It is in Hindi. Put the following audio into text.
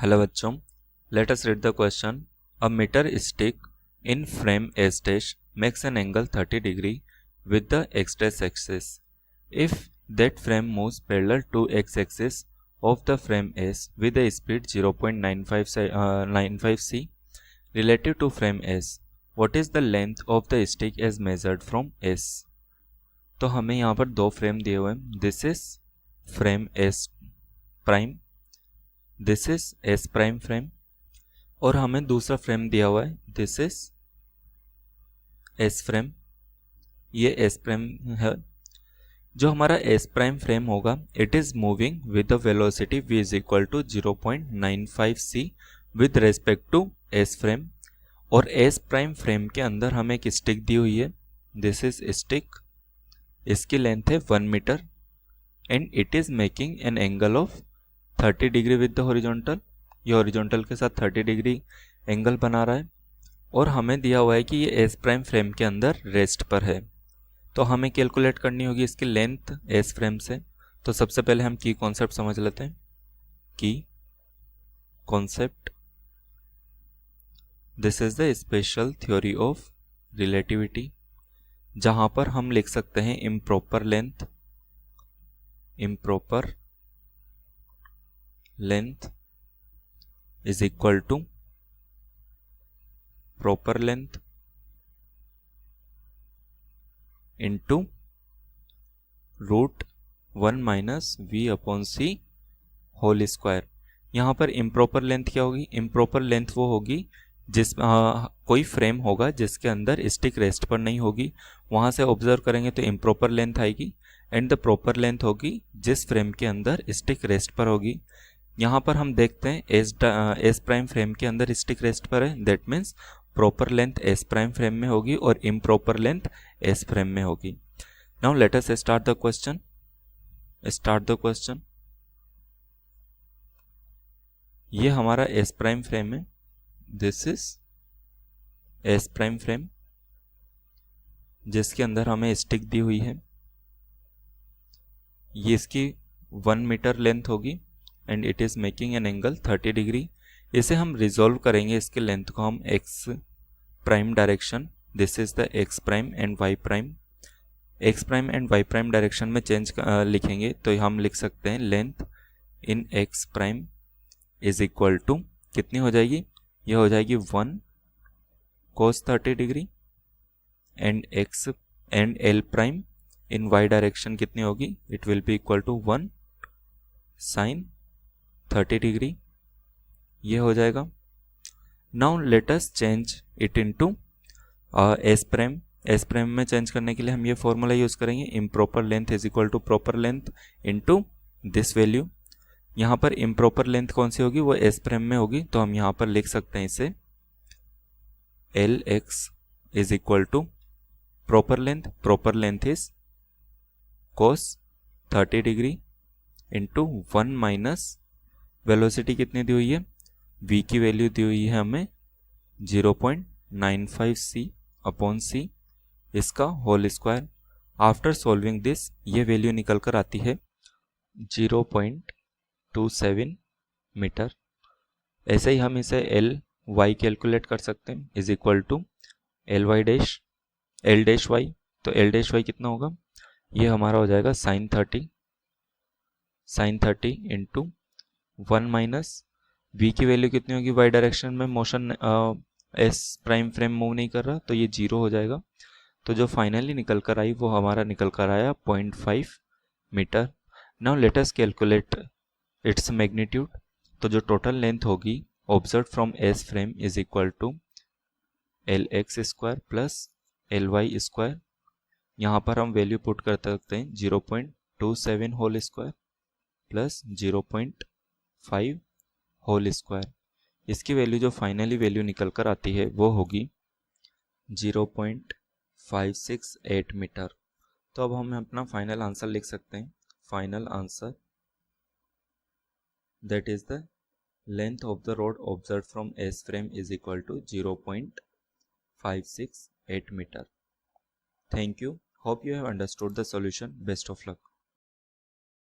हेलो बच्चों, let us read the question. A metre stick in frame S dash makes an angle 30 degree with the x dash axis. If that frame moves parallel to x axis of the frame S with a speed 0.95 c relative to frame S, what is the length of the stick as measured from S? तो हमें यहाँ पर दो फ्रेम दिए हुए हैं. This is frame S prime, this is S prime frame, और हमें दूसरा फ्रेम दिया हुआ है. This is S frame. ये S प्राइम है. जो हमारा S प्राइम फ्रेम होगा, it is moving with the velocity v is equal to 0.95 c with respect to S frame. और S प्राइम फ्रेम के अंदर हमें एक स्टिक दी हुई है. This is stick. इसकी लेंथ है 1 metre and it is making an angle of 30 degree with the horizontal. ये हॉरिजॉन्टल के साथ 30 डिग्री एंगल बना रहा है. और हमें दिया हुआ है कि ये एस प्राइम फ्रेम के अंदर रेस्ट पर है. तो हमें कैलकुलेट करनी होगी इसकी लेंथ एस फ्रेम से. तो सबसे पहले हम की कॉन्सेप्ट समझ लेते हैं. की concept, this is the special theory of relativity, जहां पर हम लिख सकते हैं improper length. Improper length is equal to proper length into root 1 minus V upon C whole square. यहाँ पर इम्प्रॉपर लेंथ क्या होगी? इम्प्रॉपर लेंथ वो होगी जिस कोई फ्रेम होगा जिसके अंदर स्टिक रेस्ट पर नहीं होगी. वहाँ से ऑब्जर्व करेंगे तो इम्प्रॉपर लेंथ आएगी. एंड द प्रॉपर लेंथ होगी जिस फ्रेम के अंदर स्टिक रेस्ट पर होगी. यहाँ पर हम देखते हैं एस प्राइम फ्रेम के अंदर स्टिक रेस्ट पर है. That means proper length S prime frame में होगी और इम्प्रॉपर लेंथ एस फ्रेम में होगी. Now let us start the question. ये हमारा एस प्राइम फ्रेम है. This is S prime frame जिसके अंदर हमें स्टिक दी हुई है. ये इसकी 1 मीटर लेंथ होगी and it is making an angle 30 degree. इसे हम रिजोल्व करेंगे, इसके लेंथ को हम X prime direction, this is the X prime and Y prime, X prime and Y prime direction में चेंज लिखेंगे. तो हम लिख सकते हैं length in X prime is equal to कितनी हो जाएगी? ये हो जाएगी 1 cos 30 degree and X and L prime in Y direction कितनी होगी? It will be equal to 1 sine 30 degree. ये हो जाएगा. Now let us change it into S prime. S prime में चेंज करने के लिए हम ये फॉर्मूला यूज करेंगे. Improper length is equal to proper length into this value. यहाँ पर इम्प्रॉपर लेंथ कौन सी होगी? वो एस प्राइम में होगी. तो हम यहाँ पर लिख सकते हैं इसे L X is equal to proper length. Proper length is cos 30 degree into 1 minus velocity कितनी दी हुई है? v की वैल्यू दी हुई है हमें 0.95 c अपॉन c, इसका whole square. After solving this ये वैल्यू निकल कर आती है 0.27 मीटर. ऐसे ही हम इसे एल वाई कैलकुलेट कर सकते हैं. Is equal to L Y dash L dash Y. तो एल डैश वाई कितना होगा? ये हमारा हो जाएगा साइन 30 इंटू 1 माइनस v की वैल्यू कितनी होगी? y डायरेक्शन में motion s prime frame move नहीं कर रहा, तो ये 0 हो जाएगा. तो जो फाइनली निकल कर आई वो हमारा निकल कर आया 0.5 metre. Now let us calculate its magnitude. तो जो टोटल लेंथ होगी observe from s frame is equal to L X square plus L Y square. यहाँ पर हम वैल्यू पुट कर सकते हैं 0.27 whole square plus 0.5 whole square. इसकी वैल्यू जो फाइनली वैल्यू निकल कर आती है वो होगी 0.568 मीटर. तो अब हम अपना फाइनल आंसर लिख सकते हैं. Final answer that is the length of the rod observe from S frame is equal to 0.568 metre. Thank you. Hope you have understood the solution. Best of luck.